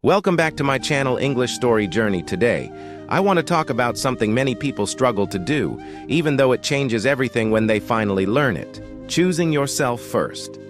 Welcome back to my channel English Story Journey. Today, I want to talk about something many people struggle to do, even though it changes everything when they finally learn it. Choosing yourself first.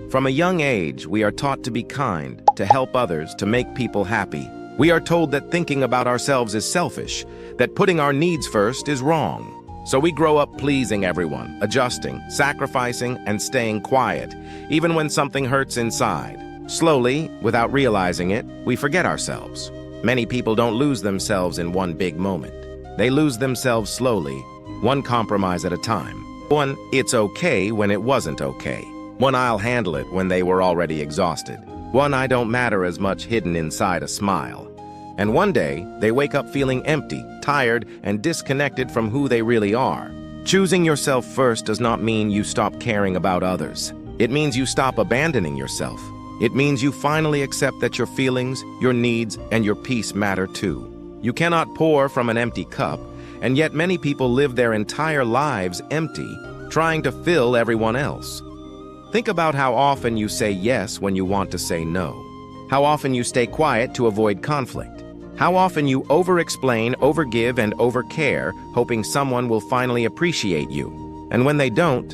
From a young age, we are taught to be kind, to help others, to make people happy. We are told that thinking about ourselves is selfish, that putting our needs first is wrong. So we grow up pleasing everyone, adjusting, sacrificing, and staying quiet, even when something hurts inside. Slowly, without realizing it, we forget ourselves. Many people don't lose themselves in one big moment. They lose themselves slowly, one compromise at a time. One, it's okay when it wasn't okay. One, I'll handle it when they were already exhausted. One, I don't matter as much hidden inside a smile. And one day, they wake up feeling empty, tired, and disconnected from who they really are. Choosing yourself first does not mean you stop caring about others. It means you stop abandoning yourself. It means you finally accept that your feelings, your needs, and your peace matter too. You cannot pour from an empty cup, and yet many people live their entire lives empty, trying to fill everyone else. Think about how often you say yes when you want to say no. How often you stay quiet to avoid conflict. How often you over-explain, over-give, and over-care, hoping someone will finally appreciate you. And when they don't,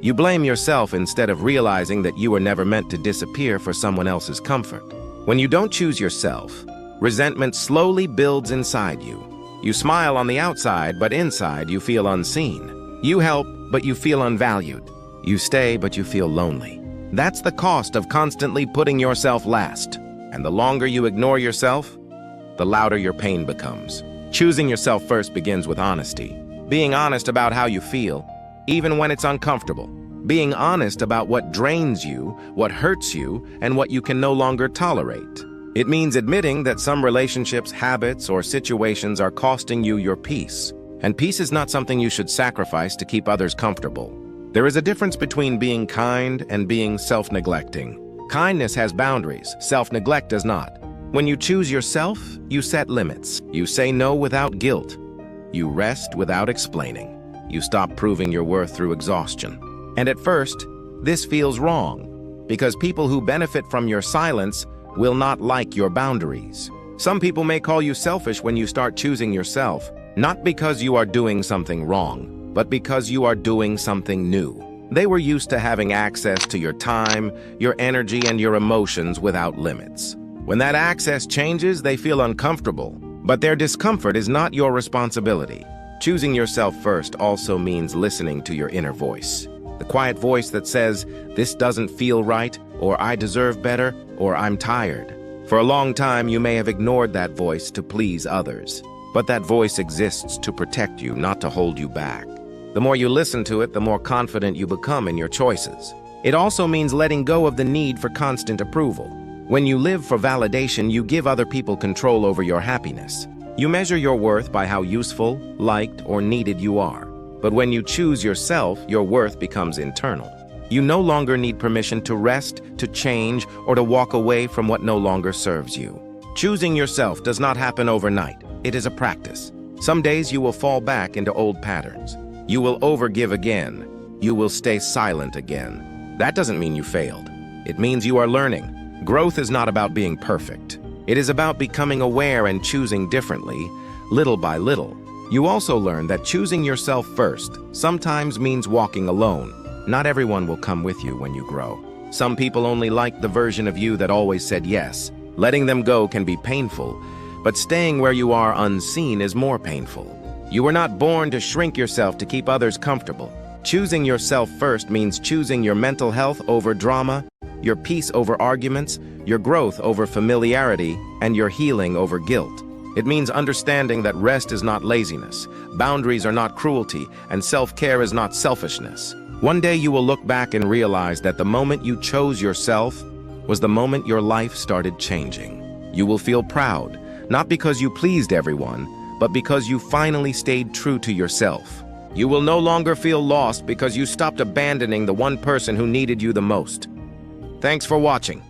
you blame yourself instead of realizing that you were never meant to disappear for someone else's comfort. When you don't choose yourself, resentment slowly builds inside you. You smile on the outside, but inside you feel unseen. You help, but you feel unvalued. You stay, but you feel lonely. That's the cost of constantly putting yourself last. And the longer you ignore yourself, the louder your pain becomes. Choosing yourself first begins with honesty. Being honest about how you feel, even when it's uncomfortable. Being honest about what drains you, what hurts you, and what you can no longer tolerate. It means admitting that some relationships, habits, or situations are costing you your peace. And peace is not something you should sacrifice to keep others comfortable. There is a difference between being kind and being self-neglecting. Kindness has boundaries, self-neglect does not. When you choose yourself, you set limits. You say no without guilt. You rest without explaining. You stop proving your worth through exhaustion. And at first, this feels wrong, because people who benefit from your silence will not like your boundaries. Some people may call you selfish when you start choosing yourself, not because you are doing something wrong, but because you are doing something new. They were used to having access to your time, your energy, and your emotions without limits. When that access changes, they feel uncomfortable, but their discomfort is not your responsibility. Choosing yourself first also means listening to your inner voice. The quiet voice that says, "This doesn't feel right," or "I deserve better," or "I'm tired." For a long time, you may have ignored that voice to please others. But that voice exists to protect you, not to hold you back. The more you listen to it, the more confident you become in your choices. It also means letting go of the need for constant approval. When you live for validation, you give other people control over your happiness. You measure your worth by how useful, liked, or needed you are. But when you choose yourself, your worth becomes internal. You no longer need permission to rest, to change, or to walk away from what no longer serves you. Choosing yourself does not happen overnight. It is a practice. Some days you will fall back into old patterns. You will overgive again. You will stay silent again. That doesn't mean you failed. It means you are learning. Growth is not about being perfect. It is about becoming aware and choosing differently, little by little. You also learn that choosing yourself first sometimes means walking alone. Not everyone will come with you when you grow. Some people only like the version of you that always said yes. Letting them go can be painful, but staying where you are unseen is more painful. You were not born to shrink yourself to keep others comfortable. Choosing yourself first means choosing your mental health over drama, your peace over arguments, your growth over familiarity, and your healing over guilt. It means understanding that rest is not laziness, boundaries are not cruelty, and self-care is not selfishness. One day you will look back and realize that the moment you chose yourself was the moment your life started changing. You will feel proud, not because you pleased everyone, but because you finally stayed true to yourself. You will no longer feel lost because you stopped abandoning the one person who needed you the most. Thanks for watching.